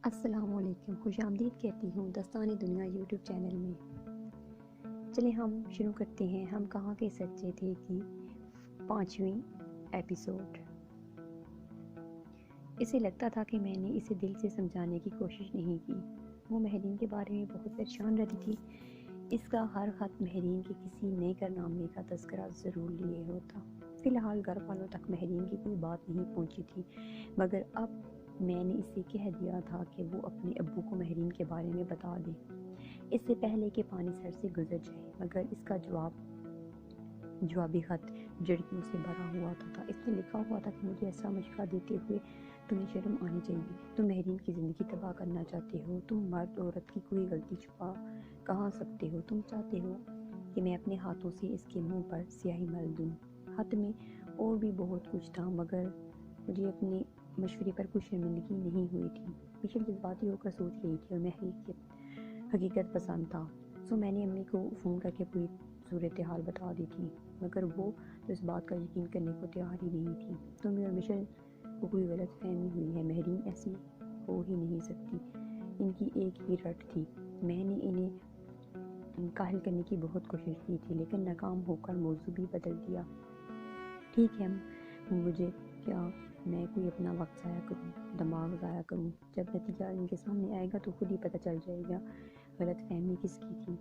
السلام علیکم، خوش آمدید کہتی ہوں دستان دنیا یوٹیوب چینل میں۔ چلیں ہم شروع کرتے ہیں ہم کہاں کے سچے تھے کی 5ویں ایپیسوڈ۔ اسے لگتا تھا کہ میں نے اسے دل سے سمجھانے کی کوشش نہیں کی۔ وہ مہرین کے بارے میں بہت پریشان رہتی تھی۔ اس کا ہر خط مہرین کے کسی نئے کارنامے کا تذکرہ ضرور لیے ہوتا۔ فی الحال گھر والوں تک مہرین کی کوئی بات نہیں پہنچی تھی، مگر اب میں نے اسے کہہ دیا تھا کہ وہ اپنے ابو کو مہرین کے بارے میں بتا دے، اس سے پہلے کہ پانی سر سے گزر جائے۔ مگر اس کا جوابی خط جھڑکیوں سے بھرا ہوا تھا۔ اس میں لکھا ہوا تھا کہ مجھے ایسا مشورہ دیتے ہوئے تمہیں شرم آنی چاہیے۔ تم مہرین کی زندگی تباہ کرنا چاہتے ہو۔ تم مرد عورت کی کوئی غلطی چھپا کہاں سکتے ہو؟ تم چاہتے ہو کہ میں اپنے ہاتھوں سے اس کے منہ پر سیاہی مل دوں۔ خط میں اور بھی بہت کچھ تھا، مگر مجھے اپنے مشورے پر کچھ شرمندگی نہیں ہوئی تھی۔ مشل جذباتی ہو کر سوچ رہی تھی اور میں حقیقت پسند تھا، سو میں نے امی کو فون کر کے پوری صورتحال بتا دی تھی، مگر وہ تو اس بات کا یقین کرنے کو تیار ہی نہیں تھی۔ تمہیں اور مشل کو کوئی غلط فہمی ہوئی ہے، مہرین ایسی ہو ہی نہیں سکتی، ان کی ایک ہی رٹ تھی۔ میں نے انہیں قائل کرنے کی بہت کوشش کی تھی، لیکن ناکام ہو کر موضوع بھی بدل دیا۔ ٹھیک ہے، مجھے کیا میں کوئی اپنا وقت ضائع کروں، دماغ ضائع کروں؟ جب نتیجہ ان کے سامنے آئے گا تو خود ہی پتہ چل جائے گا غلط فہمی کس کی تھی۔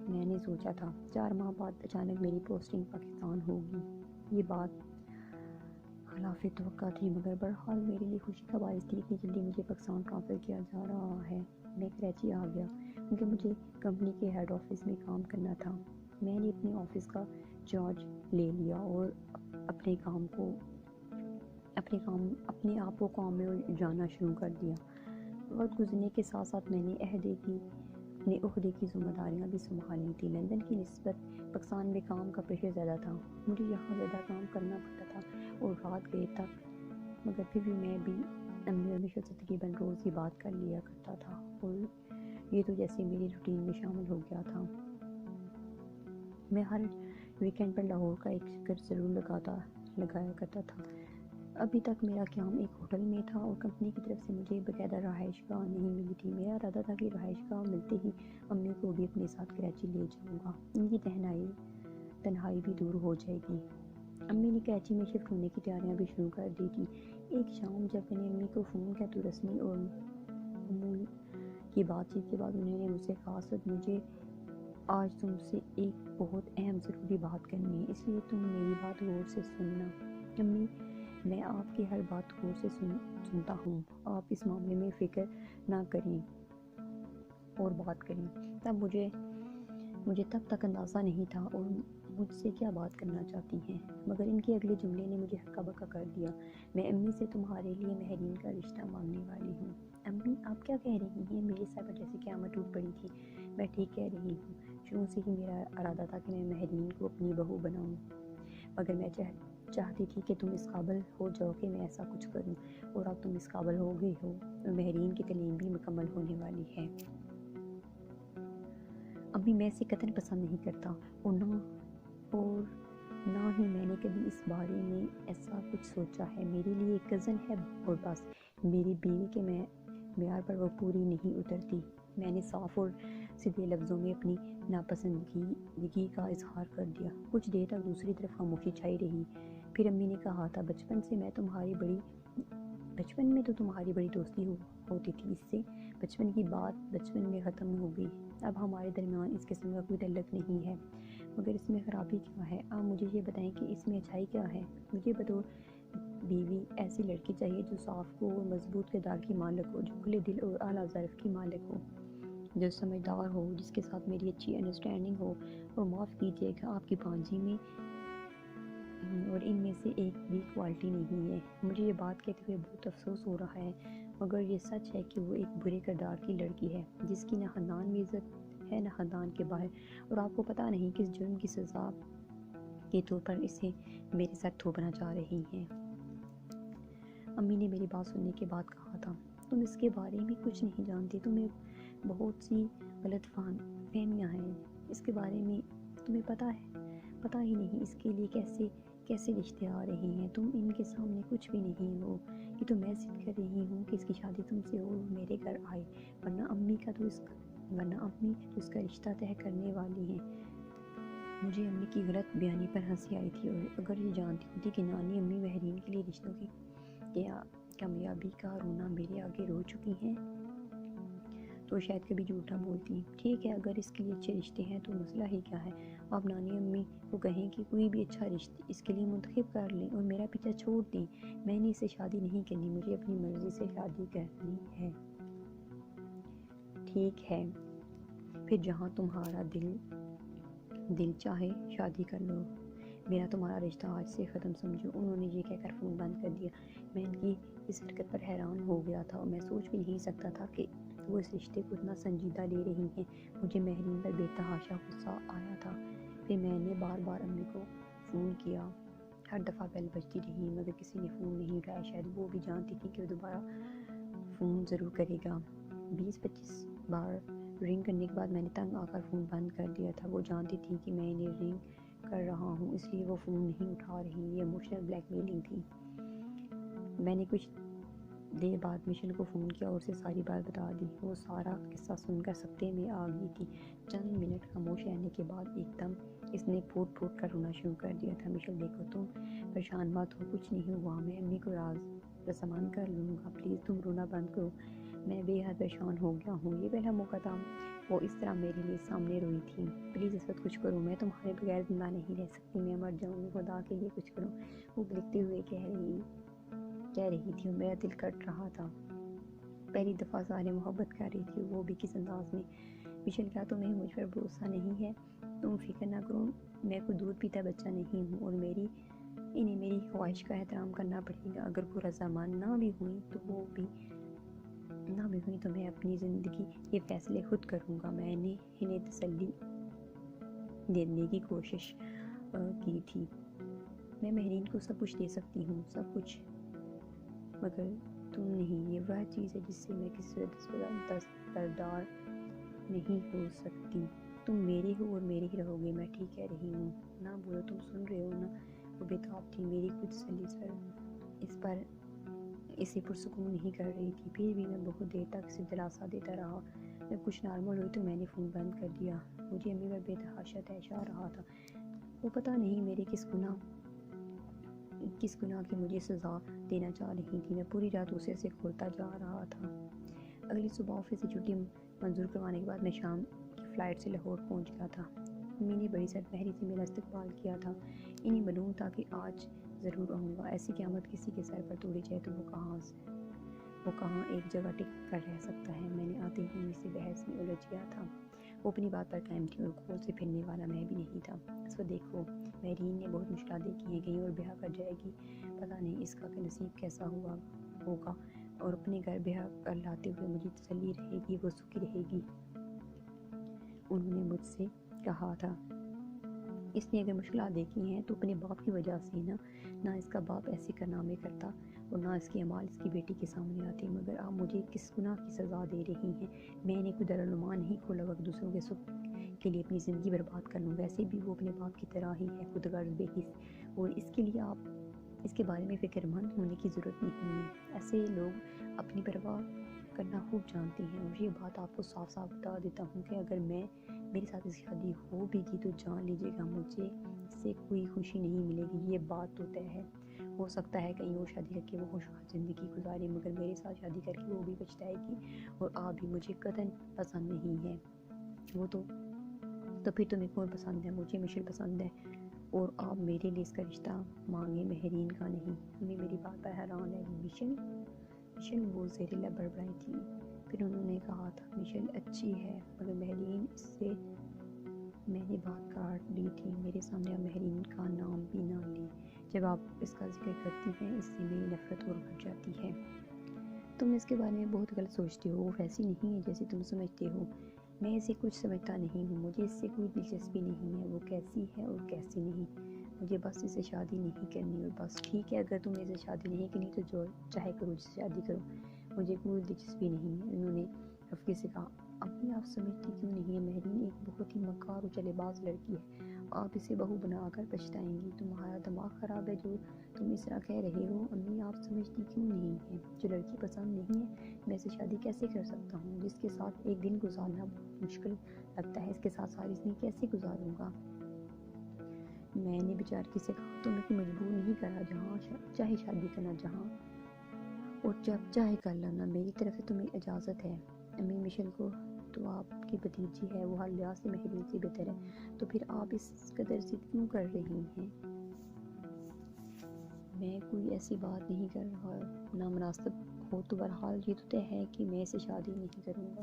میں نے سوچا تھا 4 ماہ بعد اچانک میری پوسٹنگ پاکستان ہوگی۔ یہ بات خلاف توقع تھی، مگر بہرحال میرے لیے خوشی کا باعث تھی۔ اتنی جلدی مجھے پاکستان ٹرانسفر کیا جا رہا ہے۔ میں کراچی آ گیا کیونکہ مجھے کمپنی کے ہیڈ آفس میں کام کرنا تھا۔ میں نے اپنے آفس کا چارج لے لیا اور اپنے آپ کو کام میں جانا شروع کر دیا۔ وقت گزرنے کے ساتھ ساتھ میں نے اپنے عہدے کی ذمہ داریاں بھی سنبھالنی تھی۔ لندن کی نسبت پاکستان میں کام کا پریشر زیادہ تھا، مجھے یہاں زیادہ کام کرنا پڑتا تھا اور رات گئے تک، مگر پھر بھی میں بھی امی اور مشل سے تقریباً روز ہی بات کر لیا کرتا تھا اور یہ تو جیسے میری روٹین میں شامل ہو گیا تھا۔ میں ہر ویکینڈ پر لاہور کا ایک چکر ضرور لگایا کرتا تھا۔ ابھی تک میرا قیام ایک ہوٹل میں تھا اور کمپنی کی طرف سے مجھے باقاعدہ رہائش گاہ نہیں ملی تھی۔ میرا ارادہ تھا کہ رہائش گاہ ملتے ہی امی کو بھی اپنے ساتھ کراچی لے جاؤں گا، ان کی تنہائی بھی دور ہو جائے گی۔ امی نے کراچی میں شفٹ ہونے کی تیاریاں بھی شروع کر دی تھی۔ ایک شام جب میں نے امی کو فون کیا تو رسمی اور معمول کی بات چیت کے بعد انہوں نے مجھ سے کہا، "سد، مجھے آج تم سے ایک بہت اہم ضروری بات کرنی ہے، اس لیے تم میری بات غور سے سننا۔ امی، میں آپ کی ہر بات غور سے سنتا ہوں، آپ اس معاملے میں فکر نہ کریں اور بات کریں۔ مجھے تب تک اندازہ نہیں تھا اور مجھ سے کیا بات کرنا چاہتی ہیں، مگر ان کے اگلے جملے نے مجھے ہکا بکا کر دیا۔ میں امی سے تمہارے لیے مہرین کا رشتہ مانگنے والی ہوں۔ امی، آپ کیا کہہ رہی ہیں؟ میرے سر پر جیسے قیامت ٹوٹ پڑی تھی۔ میں ٹھیک کہہ رہی ہوں، شروع سے ہی میرا ارادہ تھا کہ میں مہرین کو اپنی بہو بناؤں، مگر میں چاہتی تھی کہ تم اس قابل ہو جاؤ کہ میں ایسا کچھ کروں، اور اب تم اس قابل ہو گئی ہو اور مہرین کی تعلیم بھی مکمل ہونے والی ہے۔ امی، میں اسے قطعاً پسند نہیں کرتا اور نہ ہی میں نے کبھی اس بارے میں ایسا کچھ سوچا ہے۔ میرے لیے ایک کزن ہے اور بس۔ میری بیوی کے معیار پر وہ پوری نہیں اترتی۔ میں نے صاف اور سیدھے لفظوں میں اپنی ناپسندگی کا اظہار کر دیا۔ کچھ دیر تک دوسری طرف خاموشی چھائی رہی، پھر امی نے کہا تھا، بچپن میں تو تمہاری بڑی دوستی ہوتی تھی، اس سے بچپن کی بات بچپن میں ختم ہو گئی، اب ہمارے درمیان اس قسم کا کوئی تعلق نہیں ہے، مگر اس میں خرابی کیا ہے؟ آپ مجھے یہ بتائیں کہ اس میں اچھائی کیا ہے؟ مجھے بطور بیوی ایسی لڑکی چاہیے جو صاف کو اور مضبوط کردار کی مالک ہو، جو کھلے دل اور اعلیٰ ظرف کی مالک ہو، جو سمجھدار ہو، جس کے ساتھ میری اچھی انڈرسٹینڈنگ ہو، اور معاف کیجیے گا آپ کی بھانجی میں اور ان میں سے ایک بھی کوالٹی نہیں ہے۔ مجھے یہ بات کہتے ہوئے بہت افسوس ہو رہا ہے، مگر یہ سچ ہے کہ وہ ایک برے کردار کی لڑکی ہے، جس کی نہ خاندان میں عزت ہے نہ خاندان کے باہر، اور آپ کو پتہ نہیں کس جرم کی سزا کے طور پر اسے میرے ساتھ تھوپنا چاہ رہی ہیں۔ امی نے میری بات سننے کے بعد کہا تھا، تم اس کے بارے میں کچھ نہیں جانتی، تمہیں بہت سی غلط فہمیاں ہیں اس کے بارے میں، تمہیں پتہ ہی نہیں اس کے لیے کیسے رشتے آ رہے ہیں، تم ان کے سامنے کچھ بھی نہیں ہو، یہ تو میں ضد کر رہی ہوں کہ اس کی شادی تم سے ہو اور میرے گھر آئے، ورنہ امی اس کا رشتہ طے کرنے والی ہیں۔ مجھے امی کی غلط بیانی پر ہنسی آئی تھی، اور اگر یہ جانتی ہوتی کہ نانی امی مہرین کے لیے رشتوں کی کامیابی کا رونا میرے آگے رو چکی ہیں تو شاید کبھی جھوٹ نہ بولتی۔ ٹھیک ہے، اگر اس کے لیے اچھے رشتے ہیں تو مسئلہ ہی کیا ہے؟ آپ نانی امی کو کہیں کہ کوئی بھی اچھا رشتہ اس کے لیے منتخب کر لیں اور میرا پیچھا چھوڑ دیں۔ میں نے اس سے شادی نہیں کرنی، مجھے اپنی مرضی سے شادی کرنی ہے۔ ٹھیک ہے، پھر جہاں تمہارا دل چاہے شادی کر لو، میرا تمہارا رشتہ آج سے ختم سمجھو۔ انہوں نے یہ کہہ کر فون بند کر دیا۔ میں ان کی اس حرکت پر حیران ہو گیا تھا اور میں سوچ بھی نہیں سکتا تھا کہ وہ اس رشتے کو اتنا سنجیدہ لے رہی ہیں۔ مجھے مہرین پر بے تحاشا غصہ آیا تھا۔ پھر میں نے بار بار امی کو فون کیا، ہر دفعہ بیل بجتی رہی مگر کسی نے فون نہیں اٹھایا۔ شاید وہ بھی جانتی تھی کہ وہ دوبارہ فون ضرور کرے گا۔ 20-25 بار رنگ کرنے کے بعد میں نے تنگ آ کر فون بند کر دیا تھا۔ وہ جانتی تھی کہ میں انہیں رنگ کر رہا ہوں، اس لیے وہ فون نہیں اٹھا رہی۔ یہ ایموشنل بلیک میلنگ تھی۔ میں نے کچھ دیر بعد مشن کو فون کیا اور اسے ساری بات بتا دی۔ وہ سارا قصہ سن کر سکتے میں آ گئی تھی۔ چند منٹ خاموش رہنے کے بعد ایک دم اس نے پھوٹ پھوٹ کر رونا شروع کر دیا تھا۔ مشل دیکھو، تم پریشان مت ہو، کچھ نہیں ہوا، میں امی کو رضامند کر لوں گا، پلیز تم رونا بند کرو، میں بے حد پریشان ہو گیا ہوں، یہ پہلا موقع تھا وہ اس طرح میرے لیے سامنے روئی تھی، پلیز اس وقت کچھ کرو، میں تمہارے بغیر زندہ نہیں رہ سکتی، میں مر جاؤں گی، خدا کے لیے کچھ کرو، وہ لکھتے ہوئے کہہ رہی تھی اور میرا دل کٹ رہا تھا۔ پہلی دفعہ سارے محبت کر رہی تھی، وہ بھی کس انداز میں۔ مشل، کیا تمہیں مجھ پر بھروسہ نہیں ہے؟ تم فکر نہ کرو، میں کوئی دودھ پیتا بچہ نہیں ہوں اور انہیں میری خواہش کا احترام کرنا پڑے گا۔ اگر وہ رضامند نہ بھی ہوئی تو میں اپنی زندگی کے فیصلے خود کروں گا۔ میں نے انہیں تسلی دینے کی کوشش کی تھی، میں مہرین کو سب کچھ دے سکتی ہوں، سب کچھ، مگر تم نہیں۔ یہ وہ چیز ہے جس سے میں کسی دستبردار نہیں ہو سکتی۔ تم میرے ہو اور میرے ہی رہو گے، میں ٹھیک کہہ رہی ہوں نہ؟ بولو، تم سن رہے ہو نا؟ وہ بےتاب تھی، میری کوئی تسلی اسے پرسکون نہیں کر رہی تھی۔ پھر بھی میں بہت دیر تک اسے دلاسا دیتا رہا۔ جب کچھ نارمل ہوئی تو میں نے فون بند کر دیا۔ مجھے امی پر بے تحاشا طیش آ رہا تھا۔ وہ پتہ نہیں میرے کس گناہ کی مجھے سزا دینا چاہ رہی تھی۔ میں پوری رات اسے سے کھولتا جا رہا تھا۔ اگلی صبح آفس سے چھٹی منظور کروانے کے بعد میں شام کی فلائٹ سے لاہور پہنچ گیا تھا۔ امی نے بڑی سرپہری سے میرا استقبال کیا تھا۔ انہیں معلوم تھا کہ آج ضرور آؤں گا۔ ایسی قیامت کسی کے سر پر توڑی جائے تو وہ کہاں ایک جگہ ٹک کر رہ سکتا ہے؟ میں نے آتے ہی امی سے بحث میں الجھ گیا تھا۔ وہ اپنی بات پر قائم تھی اور کھول سے پھرنے والا میں بھی نہیں تھا۔ اس وقت دیکھو، مہرین نے بہت مشکلات دیکھی ہیں، کہیں اور بیاہ کر جائے گی، پتہ نہیں اس کا نصیب کیسا ہوگا، اور اپنے گھر بیاہ کر لاتے ہوئے مجھے تسلی رہے گی، وہ سکھی رہے گی۔ انہوں نے مجھ سے کہا تھا، اس نے اگر مشکلات دیکھی ہیں تو اپنے باپ کی وجہ سے نہ اس کا باپ ایسے کارنامے کرتا اور نہ اس کے اعمال اس کی بیٹی کے سامنے آتے، مگر آپ مجھے کس گناہ کی سزا دے رہی ہیں؟ میں نے کوئی دارالعلوم نہیں کھولا وقت دوسروں کے سکھ کے لیے اپنی زندگی برباد کر لوں۔ ویسے بھی وہ اپنے باپ کی طرح ہی ہے، خود غرض بے حس، اور اس کے لیے آپ اس کے بارے میں فکر مند ہونے کی ضرورت نہیں ہے۔ ایسے لوگ اپنی پرواہ کرنا خوب جانتے ہیں، اور یہ بات آپ کو صاف صاف بتا دیتا ہوں کہ اگر میرے ساتھ اس شادی ہو بھی گی تو جان لیجیے گا مجھے اس سے کوئی خوشی نہیں ملے گی، یہ بات تو طے ہے۔ ہو سکتا ہے کہیں اور شادی کر کے وہ خوشحال زندگی گزارے، مگر میرے ساتھ شادی کر کے وہ بھی پچھتائے گی، اور آپ بھی مجھے قطعاً پسند نہیں ہے۔ وہ تو پھر تمہیں کون پسند ہے؟ مجھے مشل پسند ہے، اور آپ میرے لیے اس کا رشتہ مانگیں، مہرین کا نہیں۔ ہمیں میری بات پر حیران ہے۔ مشل وہ زیر لب بڑبڑائی تھی۔ پھر انہوں نے کہا تھا، مشل اچھی ہے مگر مہرین، اس سے میں نے بات کاٹ دی تھی، میرے سامنے آپ مہرین کا نام بھی نہ لیں، جب آپ اس کا ذکر کرتی ہیں اس سے میری نفرت اور بڑھ جاتی ہے۔ تم اس کے بارے میں بہت غلط سوچتے ہو، وہ ویسی نہیں ہے جیسے تم سمجھتے ہو، میں اسے کچھ سمجھتا نہیں ہوں، مجھے اس سے کوئی دلچسپی نہیں ہے، وہ کیسی ہے اور کیسی نہیں، مجھے بس اسے شادی نہیں کرنی، اور بس ٹھیک ہے، اگر تم اسے شادی نہیں کرنی تو جو چاہے کرو، جس سے شادی کرو، مجھے کوئی دلچسپی نہیں ہے۔ انہوں نے رفقے سے کہا، امی آپ سمجھتی کیوں نہیں ہیں مہرین ایک بہت ہی مکار اور چلے باز لڑکی ہے، آپ اسے بہو بنا کر پچھتائیں گی، تمہارا دماغ خراب ہے جو تم اس طرح کہہ رہے ہو۔ امی آپ سمجھتی کیوں نہیں ہیں، جو لڑکی پسند نہیں ہے میں اسے شادی کیسے کر سکتا ہوں، جس کے ساتھ ایک دن گزارنا بہت مشکل لگتا ہے، اس کے ساتھ ساری زندگی کیسے گزاروں گا۔ میں نے بیچارکی سے کہا تمہیں کوئی مجبور نہیں کرا، جہاں چاہے شادی کرنا، جہاں اور جب چاہے کر لینا، میری طرف سے تمہیں اجازت ہے۔ امی مشل کو تو آپ کی بھتیجی ہے، وہ ہر لحاظ سے مہرین سے بہتر ہے، تو پھر آپ اس قدر ضد کیوں کر رہی ہیں؟ میں کوئی ایسی بات نہیں کر رہا نامناسب ہو تو بہرحال یہ تو طے ہے کہ میں اسے شادی نہیں کروں گا۔